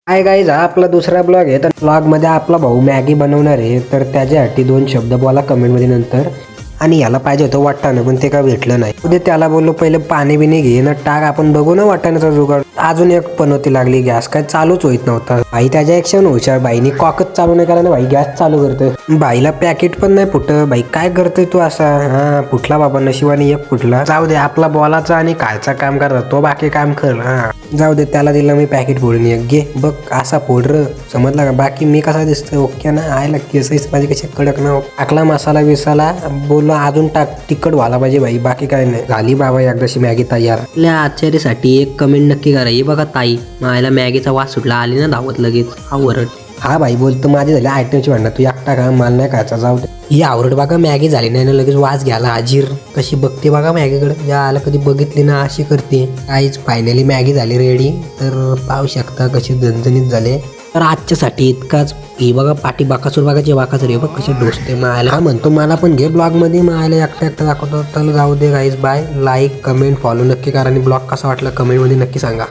Hi guys, हा आपला दुसरा ब्लॉग आहे. तर ब्लॉगमध्ये आपला भाऊ मॅगी बनवणार आहे, तर त्याच्यासाठी 2 शब्द बोला कमेंटमध्ये नंतर. आणि याला पाहिजे होतं वाटाणं, पण ते काय भेटलं नाही. उद्या त्याला बोललो पहिले पाणी बिणी घे ना टाक, आपण बघू ना वाटाण्याचा जुगाड. अजून एक पनोती लागली, गॅस काय चालूच होत नव्हता. भाई त्याच्यापेक्षा हुशार, बाईनी कॉकच चालू नाही करा ना, भाई गॅस चालू करतोय. बाईला पॅकेट पण नाही फुट. बाई काय करतोय तू असा? हा फुटला बाबा, नशिबाने एक फुटला. जाऊ दे, आपला बॉलाचा आणि खायचा काम करतात तो, बाकी काम कर. हा जाऊ दे, त्याला दिलं मी पॅकेट फोडून, एक घे बघ असा फोड र, समजला का? बाकी मी कसा दिसतोय ओके ना? आयला केस माझे कसे कडक ना. टाकला मसाला बिसाला, बोललो अजून टाक, तिखट व्हायला पाहिजे भाई, बाकी काय नाही. झाली बाबा एकदाशी मॅगी तयार. आपल्या आश्चर्यासाठी एक कमेंट नक्की करा. हे बघा ताई, मायला मॅगीचा वास सुटला, आली ना धावत लगेच आवरड. हा भाई बोलतो माझे झाले आयटमची भांडणं, तू एकटा का? मला नाही खायचा, जाऊ दे. ही आवरड बघा, मॅगी झाली नाही ना लगेच वास घ्यायला हाजीर. कशी बघते बघा मॅगीकडे, या आला कधी बघितली ना अशी करते. काहीच फायनली मॅगी झाली रेडी, तर पाहू शकता कशी झणझणीत झाले. तर आजच्यासाठी इतकाच. ही बघा पाठी बाकासूर बघायची, बाकासूर हे बघ कशी डोसते मायला. हा म्हणतो मला पण घे ब्लॉग मध्ये, मायला एकटा दाखवतो. तर जाऊ दे guys, bye. Like comment follow नक्की करा आणि ब्लॉग कसा वाटला कमेंट मध्ये नक्की सांगा.